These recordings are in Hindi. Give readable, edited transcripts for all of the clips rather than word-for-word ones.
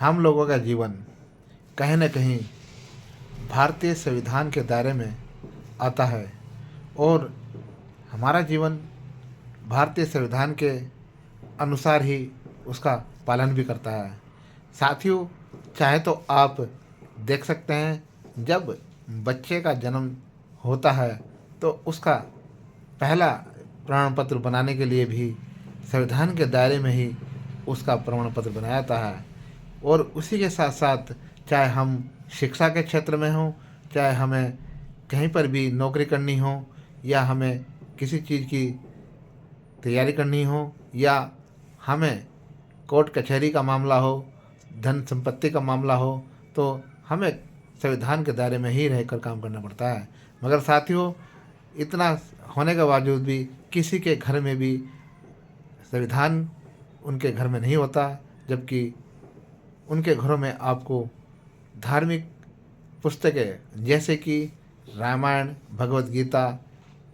हम लोगों का जीवन कहीं न कहीं भारतीय संविधान के दायरे में आता है और हमारा जीवन भारतीय संविधान के अनुसार ही उसका पालन भी करता है। साथियों, चाहे तो आप देख सकते हैं, जब बच्चे का जन्म होता है तो उसका पहला प्रमाण पत्र बनाने के लिए भी संविधान के दायरे में ही उसका प्रमाण पत्र बनाया जाता है। और उसी के साथ साथ चाहे हम शिक्षा के क्षेत्र में हों, चाहे हमें कहीं पर भी नौकरी करनी हो, या हमें किसी चीज़ की तैयारी करनी हो, या हमें कोर्ट कचहरी का मामला हो, धन संपत्ति का मामला हो, तो हमें संविधान के दायरे में ही रहकर काम करना पड़ता है। मगर साथियों, इतना होने के बावजूद भी किसी के घर में भी संविधान उनके घर में नहीं होता, जबकि उनके घरों में आपको धार्मिक पुस्तकें जैसे कि रामायण, भगवत गीता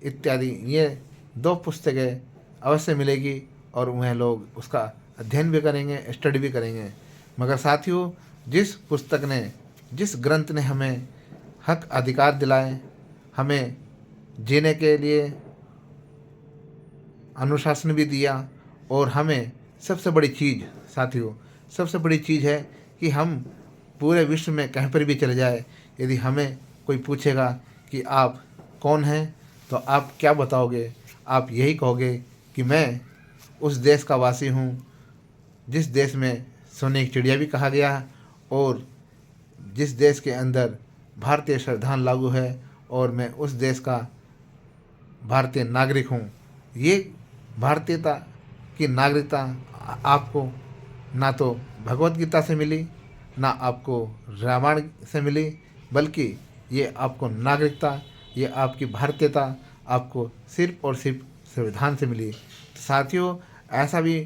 इत्यादि, ये 2 पुस्तकें अवश्य मिलेगी और वह लोग उसका अध्ययन भी करेंगे, स्टडी भी करेंगे। मगर साथियों, जिस पुस्तक ने, जिस ग्रंथ ने हमें हक अधिकार दिलाए, हमें जीने के लिए अनुशासन भी दिया, और हमें सबसे बड़ी चीज़ साथियों, सबसे बड़ी चीज़ है कि हम पूरे विश्व में कहीं पर भी चले जाए, यदि हमें कोई पूछेगा कि आप कौन हैं, तो आप क्या बताओगे? आप यही कहोगे कि मैं उस देश का वासी हूँ जिस देश में सोने की चिड़िया भी कहा गया है, और जिस देश के अंदर भारतीय संविधान लागू है, और मैं उस देश का भारतीय नागरिक हूँ। ये भारतीयता की नागरिकता आपको ना तो भगवत गीता से मिली, ना आपको रामायण से मिली, बल्कि ये आपको नागरिकता, ये आपकी भारतीयता आपको सिर्फ और सिर्फ संविधान से मिली। साथियों, ऐसा भी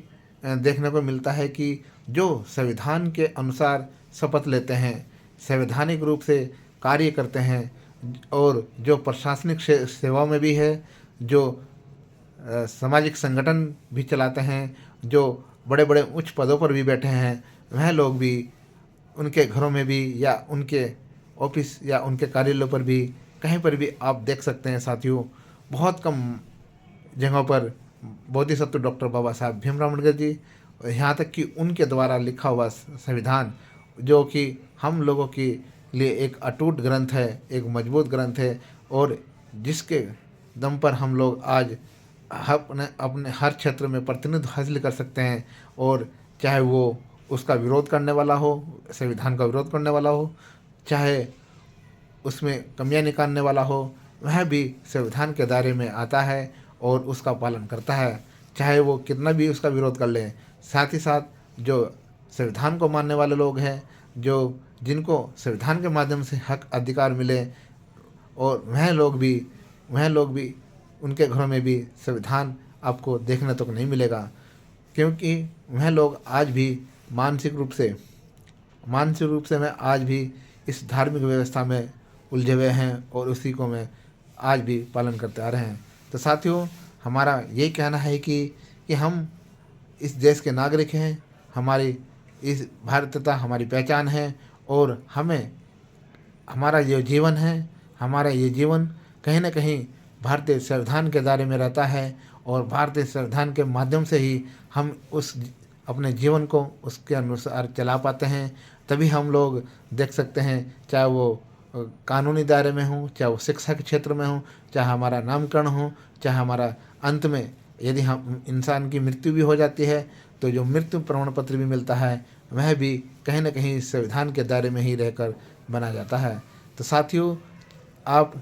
देखने को मिलता है कि जो संविधान के अनुसार शपथ लेते हैं, संवैधानिक रूप से कार्य करते हैं, और जो प्रशासनिक सेवा में भी है, जो सामाजिक संगठन भी चलाते हैं, जो बड़े बड़े उच्च पदों पर भी बैठे हैं, वह लोग भी उनके घरों में भी, या उनके ऑफिस या उनके कार्यालयों पर भी, कहीं पर भी आप देख सकते हैं साथियों, बहुत कम जगहों पर बोधिसत्व डॉक्टर बाबा साहब भीमराव अम्बेडकर जी, यहाँ तक कि उनके द्वारा लिखा हुआ संविधान, जो कि हम लोगों के लिए एक अटूट ग्रंथ है, एक मजबूत ग्रंथ है, और जिसके दम पर हम लोग आज अपने अपने हर क्षेत्र में प्रतिनिधित्व हासिल कर सकते हैं। और चाहे वो उसका विरोध करने वाला हो, संविधान का विरोध करने वाला हो, चाहे उसमें कमियां निकालने वाला हो, वह भी संविधान के दायरे में आता है और उसका पालन करता है, चाहे वो कितना भी उसका विरोध कर ले। साथ ही साथ जो संविधान को मानने वाले लोग हैं, जो जिनको संविधान के माध्यम से हक अधिकार मिले, और वह लोग भी उनके घरों में भी संविधान आपको देखने तक नहीं मिलेगा, क्योंकि वह लोग आज भी मानसिक रूप से मैं आज भी इस धार्मिक व्यवस्था में उलझे हुए हैं, और उसी को मैं आज भी पालन करते आ रहे हैं। तो साथियों, हमारा यही कहना है कि हम इस देश के नागरिक हैं, हमारी इस भारतीयता हमारी पहचान है, और हमें हमारा ये जीवन है, हमारा ये जीवन कहीं न कहीं भारतीय संविधान के दायरे में रहता है, और भारतीय संविधान के माध्यम से ही हम उस अपने जीवन को उसके अनुसार चला पाते हैं। तभी हम लोग देख सकते हैं, चाहे वो कानूनी दायरे में हो, चाहे वो शिक्षा के क्षेत्र में हो, चाहे हमारा नामकरण हो, चाहे हमारा अंत में यदि हम इंसान की मृत्यु भी हो जाती है, तो जो मृत्यु प्रमाण पत्र भी मिलता है, वह भी कहीं न कहीं संविधान के दायरे में ही रहकर बना जाता है। तो साथियों, आप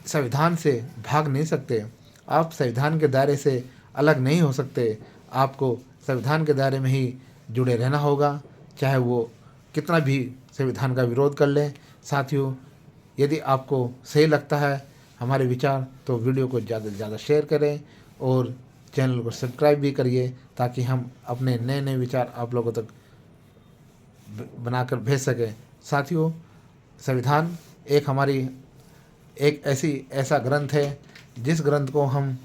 संविधान से भाग नहीं सकते, आप संविधान के दायरे से अलग नहीं हो सकते, आपको संविधान के दायरे में ही जुड़े रहना होगा, चाहे वो कितना भी संविधान का विरोध कर ले। साथियों, यदि आपको सही लगता है हमारे विचार, तो वीडियो को ज़्यादा से ज़्यादा शेयर करें, और चैनल को सब्सक्राइब भी करिए, ताकि हम अपने नए नए विचार आप लोगों तक बनाकर भेज सकें। साथियों, संविधान एक ऐसा ग्रंथ है, जिस ग्रंथ को हम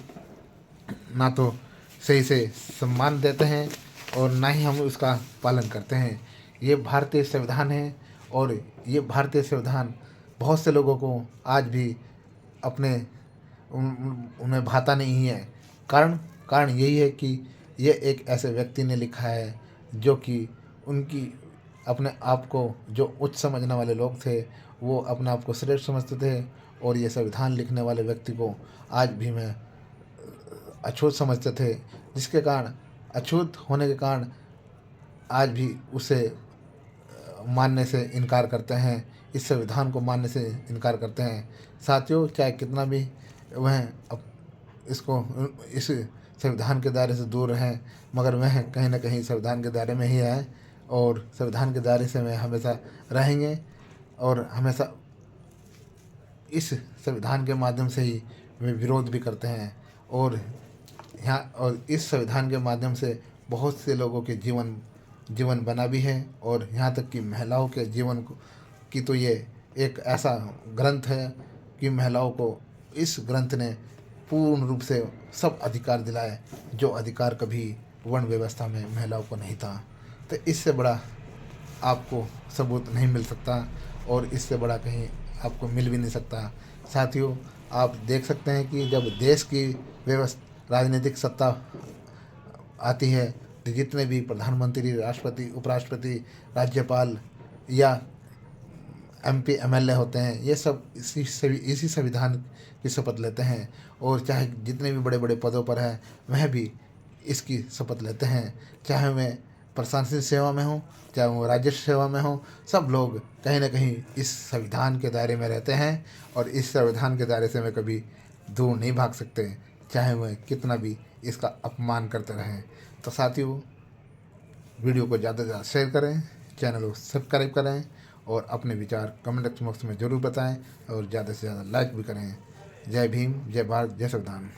ना तो सही से सम्मान देते हैं, और ना ही हम उसका पालन करते हैं। ये भारतीय संविधान है और ये भारतीय संविधान बहुत से लोगों को आज भी अपने उन्हें भाता नहीं है। कारण कारण यही है कि ये एक ऐसे व्यक्ति ने लिखा है जो कि उनकी अपने आप को जो उच्च समझने वाले लोग थे वो अपने आप को श्रेष्ठ समझते थे, और ये संविधान लिखने वाले व्यक्ति को आज भी मैं अछूत समझते थे, जिसके कारण अछूत होने के कारण आज भी उसे मानने से इनकार करते हैं, इस संविधान को मानने से इनकार करते हैं। साथियों, चाहे कितना भी वह इसको इस संविधान के दायरे से दूर रहें, मगर वह कहीं ना कहीं संविधान के दायरे में ही है और संविधान के दायरे से वह हमेशा रहेंगे और हमेशा इस संविधान के माध्यम से ही वे विरोध भी करते हैं। और इस संविधान के माध्यम से बहुत से लोगों के जीवन बना भी है, और यहाँ तक कि महिलाओं के जीवन की तो ये एक ऐसा ग्रंथ है कि महिलाओं को इस ग्रंथ ने पूर्ण रूप से सब अधिकार दिलाए जो अधिकार कभी वर्ण व्यवस्था में महिलाओं को नहीं था। तो इससे बड़ा आपको सबूत नहीं मिल सकता और इससे बड़ा कहीं आपको मिल भी नहीं सकता। साथियों, आप देख सकते हैं कि जब देश की व्यवस्था राजनीतिक सत्ता आती है तो जितने भी प्रधानमंत्री, राष्ट्रपति, उपराष्ट्रपति, राज्यपाल या MP MLA होते हैं, ये सब इसी संविधान की शपथ लेते हैं, और चाहे जितने भी बड़े बड़े पदों पर हैं वह भी इसकी शपथ लेते हैं। चाहे वह प्रशासनिक सेवा में हो, चाहे वो राजस्व सेवा में हो, सब लोग कहीं ना कहीं इस संविधान के दायरे में रहते हैं और इस संविधान के दायरे से वे कभी दूर नहीं भाग सकते, चाहे वह कितना भी इसका अपमान करते रहें। तो साथियों, वीडियो को ज़्यादा से ज़्यादा शेयर करें, चैनल को सब्सक्राइब करें और अपने विचार कमेंट बॉक्स में ज़रूर बताएं और ज़्यादा से ज़्यादा लाइक भी करें। जय भीम, जय भारत, जय संविधान।